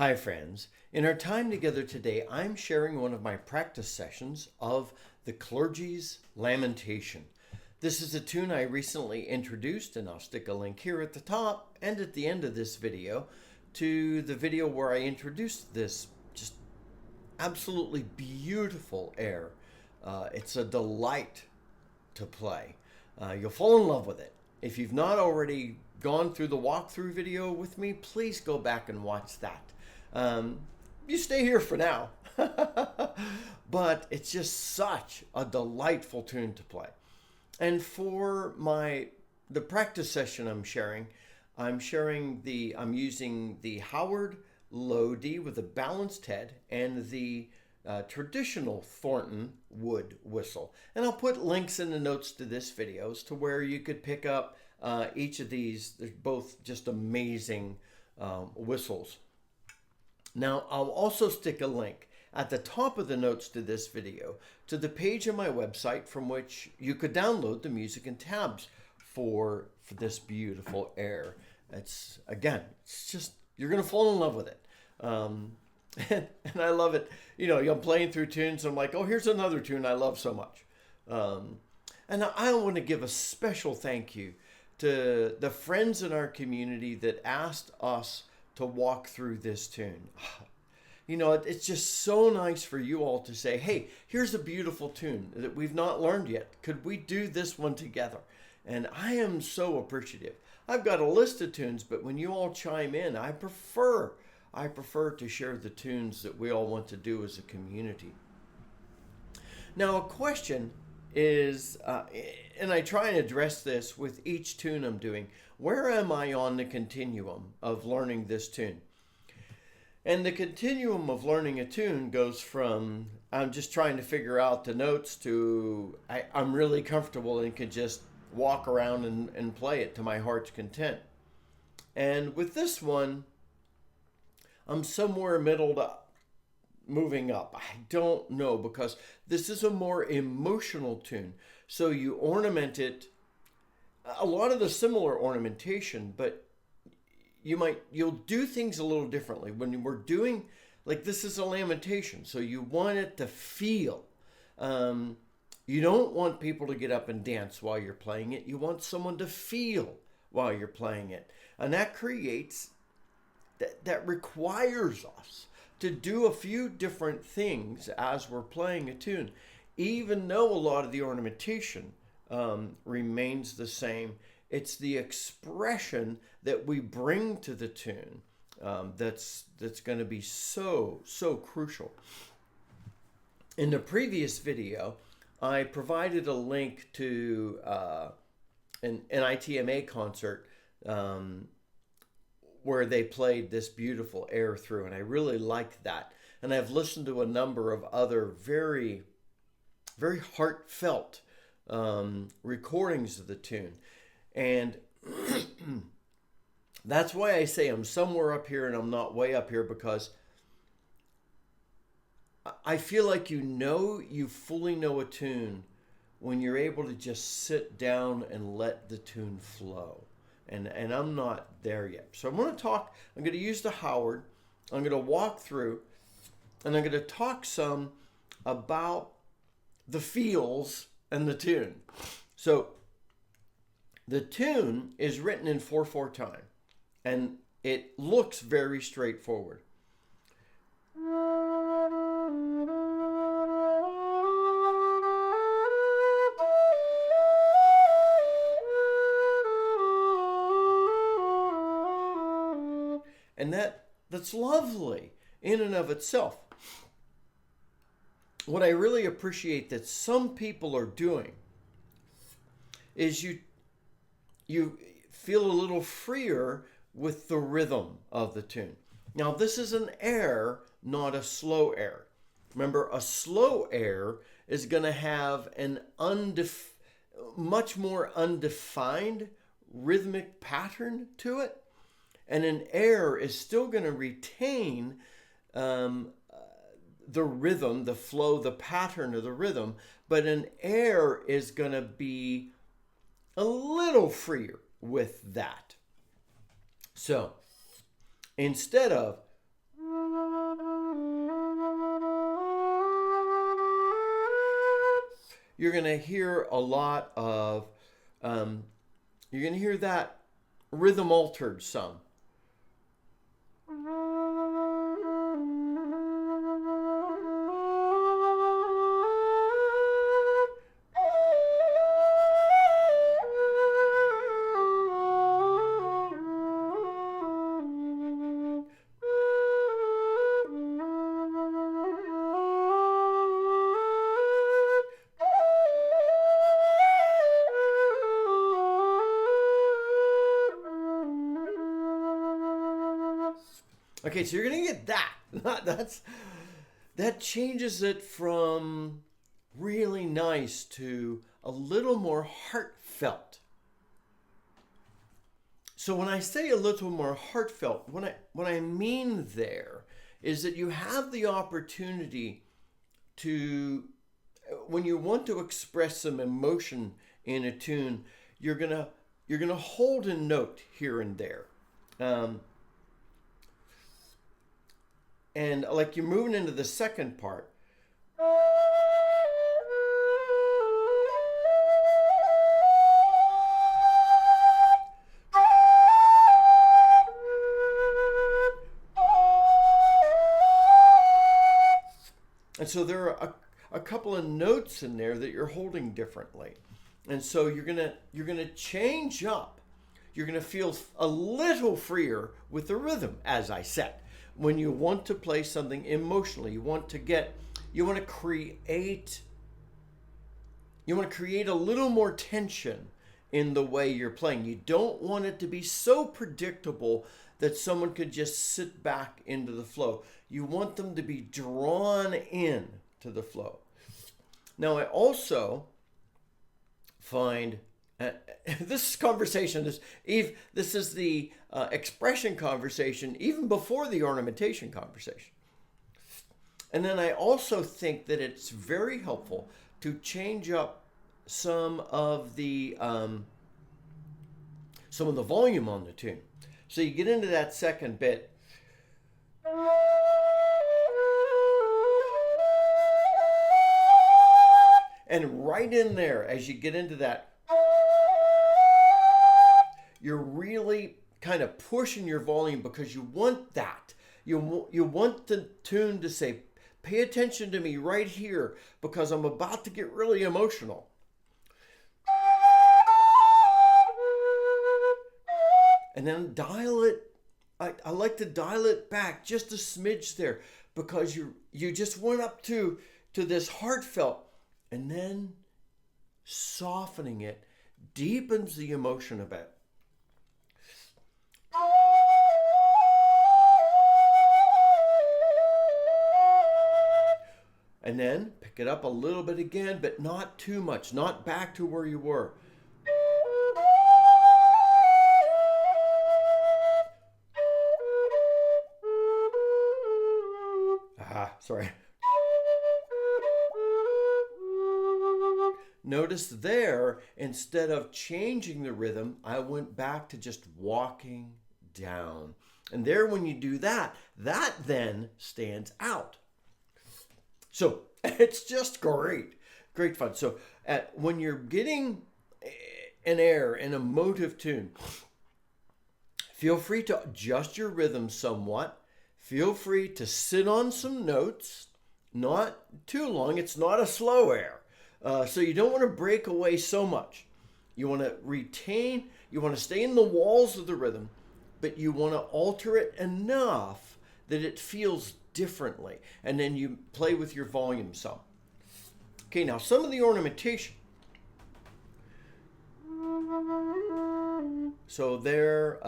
Hi friends, in our time together today, I'm sharing one of my practice sessions of the Clergy's Lamentation. This is a tune I recently introduced, and I'll stick a link here at the top and at the end of this video to the video where I introduced this just absolutely beautiful air. It's a delight to play. You'll fall in love with it. If you've not already gone through the walkthrough video with me, please go back and watch that. You stay here for now, but it's just such a delightful tune to play. And for the practice session I'm using the Howard low D with a balanced head and the traditional Thornton wood whistle. And I'll put links in the notes to this video to where you could pick up each of these. They're both just amazing whistles. Now, I'll also stick a link at the top of the notes to this video to the page on my website from which you could download the music and tabs for this beautiful air. It's just, you're going to fall in love with it. And I love it. You know, I'm playing through tunes, and I'm like, oh, here's another tune I love so much. And I want to give a special thank you to the friends in our community that asked us to walk through this tune. You know, it's just so nice for you all to say, hey, here's a beautiful tune that we've not learned yet. Could we do this one together? And I am so appreciative. I've got a list of tunes, but when you all chime in, I prefer to share the tunes that we all want to do as a community. Now, a question is, and I try and address this with each tune I'm doing, where am I on the continuum of learning this tune? And the continuum of learning a tune goes from I'm just trying to figure out the notes to I'm really comfortable and can just walk around and play it to my heart's content. And with this one, I'm somewhere middle to moving up. I don't know, because this is a more emotional tune. So you ornament it, a lot of the similar ornamentation, but you'll do things a little differently. When we're doing, like, this is a lamentation, so you want it to feel. You don't want people to get up and dance while you're playing it. You want someone to feel while you're playing it. And that requires us to do a few different things as we're playing a tune, even though a lot of the ornamentation remains the same. It's the expression that we bring to the tune that's going to be so crucial. In the previous video, I provided a link to an ITMA concert where they played this beautiful air through, and I really liked that. And I've listened to a number of other very, very heartfelt recordings of the tune. And that's why I say I'm somewhere up here and I'm not way up here, because I feel like you fully know a tune when you're able to just sit down and let the tune flow. And I'm not there yet. So I'm going to use the Howard. I'm going to walk through, and I'm going to talk some about the feels and the tune. So the tune is written in 4/4 time, and it looks very straightforward. And that's lovely in and of itself. What I really appreciate that some people are doing is you feel a little freer with the rhythm of the tune. Now, this is an air, not a slow air. Remember, a slow air is going to have an much more undefined rhythmic pattern to it. And an air is still going to retain the rhythm, the flow, the pattern of the rhythm, but an air is going to be a little freer with that. So instead of you're going to hear a lot of, you're going to hear that rhythm altered some. Okay, so you're gonna get that. That changes it from really nice to a little more heartfelt. So when I say a little more heartfelt, what I mean there is that you have the opportunity to, when you want to express some emotion in a tune, you're gonna hold a note here and there. And like you're moving into the second part. And so there are a couple of notes in there that you're holding differently. And so you're gonna change up. You're gonna feel a little freer with the rhythm, as I said. When you want to play something emotionally, you want to create a little more tension in the way you're playing. You don't want it to be so predictable that someone could just sit back into the flow. You want them to be drawn in to the flow. Now, I also find this conversation is this is the expression conversation even before the ornamentation conversation. And then I also think that it's very helpful to change up some of the volume on the tune. So you get into that second bit. And right in there, as you get into that, you're really kind of pushing your volume because you want that. You want the tune to say, pay attention to me right here because I'm about to get really emotional. And then dial it. I like to dial it back just a smidge there because you just went up to this heartfelt, and then softening it deepens the emotion a bit. And then pick it up a little bit again, but not too much, not back to where you were. Sorry. Notice there, instead of changing the rhythm, I went back to just walking down. And there, when you do that, that then stands out. So it's just great fun. So when you're getting an air, an emotive tune, feel free to adjust your rhythm somewhat. Feel free to sit on some notes, not too long. It's not a slow air. So you don't want to break away so much. You want to retain, you want to stay in the walls of the rhythm, but you want to alter it enough that it feels differently. And then you play with your volume some. Okay, now some of the ornamentation. So there,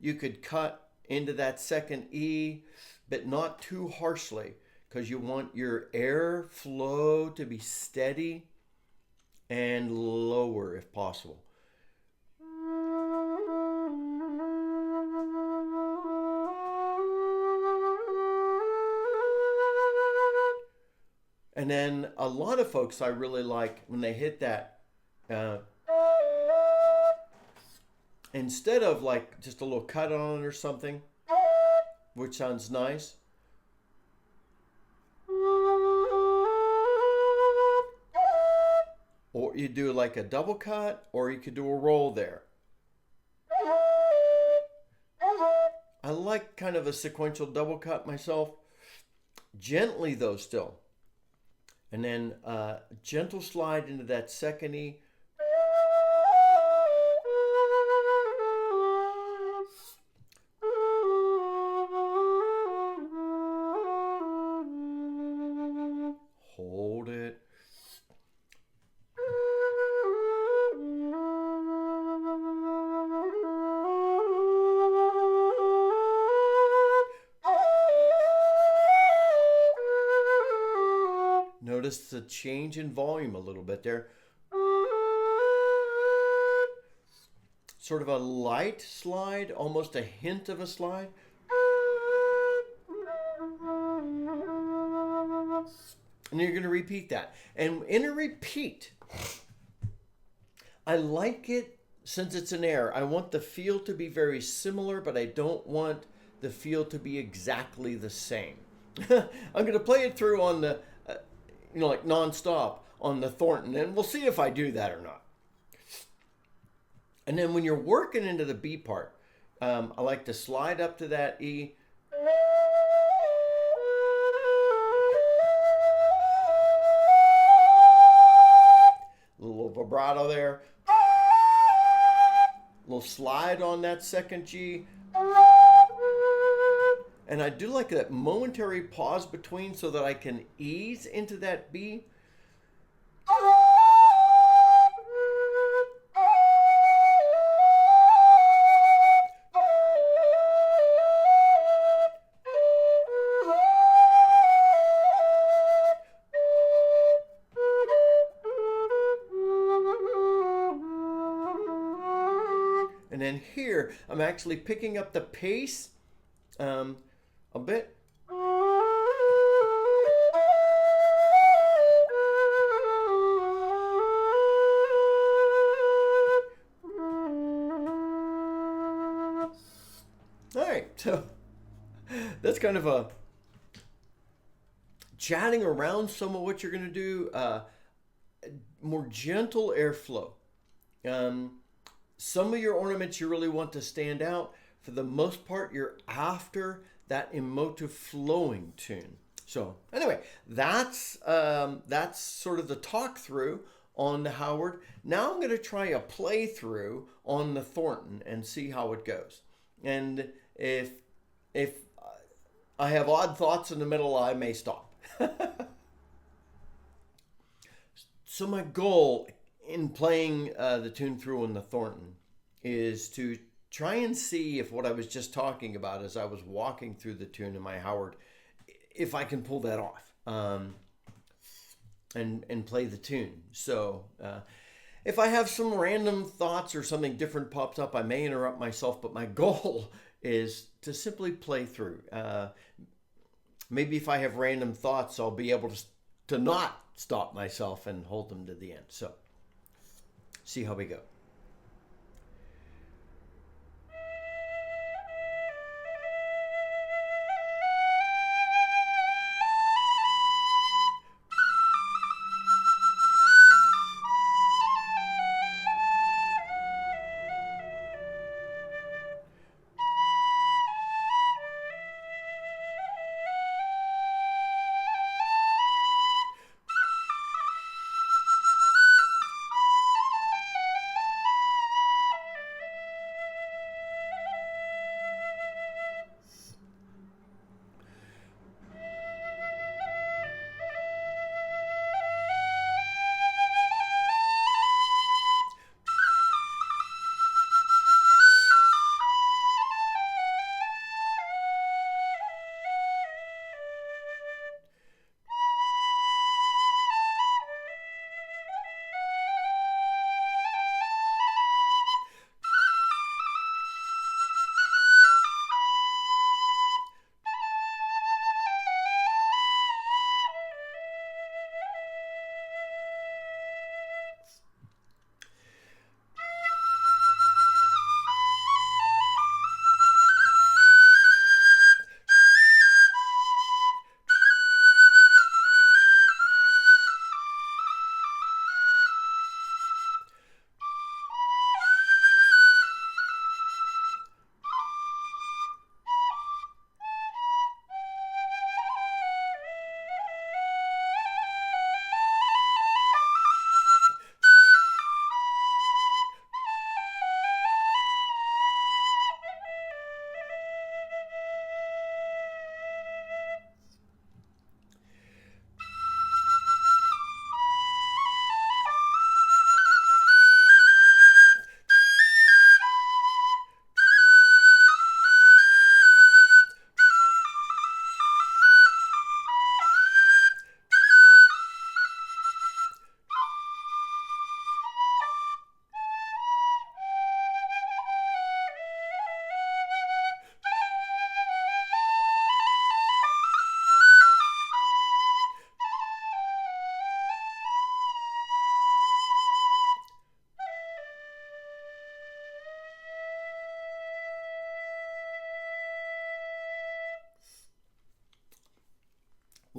you could cut into that second E, but not too harshly, because you want your air flow to be steady and lower if possible. And then a lot of folks I really like when they hit that, instead of like just a little cut on it or something, which sounds nice. or you do like a double cut, or you could do a roll there. I like kind of a sequential double cut myself. Gently though still. And then gentle slide into that second E. Hold it. Notice the change in volume a little bit there. Sort of a light slide, almost a hint of a slide. And you're going to repeat that. And in a repeat, I like it since it's an air. I want the feel to be very similar, but I don't want the feel to be exactly the same. I'm going to play it through on the, like non-stop on the Thornton, and we'll see if I do that or not. And then when you're working into the B part, I like to slide up to that E. A little vibrato there. A little slide on that second G. And I do like that momentary pause between so that I can ease into that B. And then here, I'm actually picking up the pace a bit. All right, so that's kind of a chatting around some of what you're going to do, more gentle airflow. Some of your ornaments you really want to stand out. For the most part, you're after that emotive flowing tune. So anyway, that's sort of the talk through on the Howard. Now I'm going to try a playthrough on the Thornton and see how it goes. And if I have odd thoughts in the middle, I may stop. So my goal in playing the tune through on the Thornton is to try and see if what I was just talking about as I was walking through the tune in my Howard, if I can pull that off and play the tune. So if I have some random thoughts or something different pops up, I may interrupt myself, but my goal is to simply play through. Maybe if I have random thoughts, I'll be able to not stop myself and hold them to the end. So see how we go.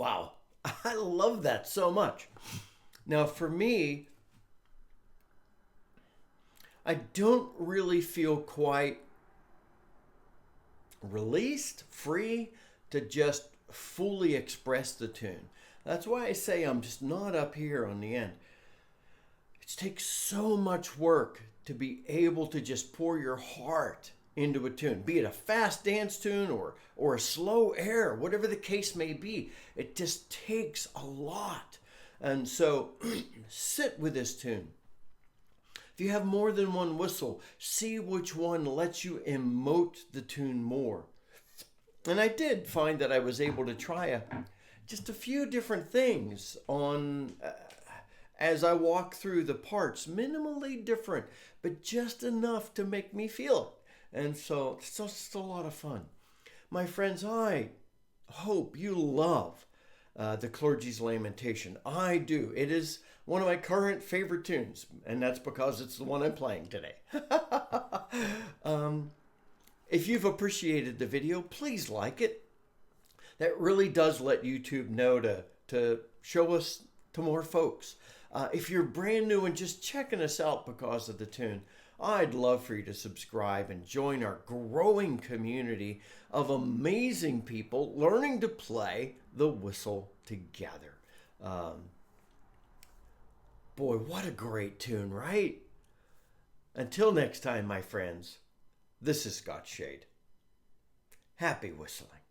Wow, I love that so much. Now, for me, I don't really feel quite released, free to just fully express the tune. That's why I say I'm just not up here on the end. It takes so much work to be able to just pour your heart into a tune, be it a fast dance tune or a slow air, whatever the case may be. It just takes a lot. And so sit with this tune. If you have more than one whistle, see which one lets you emote the tune more. And I did find that I was able to try just a few different things on as I walk through the parts, minimally different, but just enough to make me feel it. And so it's just a lot of fun. My friends, I hope you love the Clergy's Lamentation. I do. It is one of my current favorite tunes, and that's because it's the one I'm playing today. If you've appreciated the video, please like it. That really does let YouTube know to show us to more folks. If you're brand new and just checking us out because of the tune, I'd love for you to subscribe and join our growing community of amazing people learning to play the whistle together. Boy, what a great tune, right? Until next time, my friends, this is Scott Shade. Happy whistling.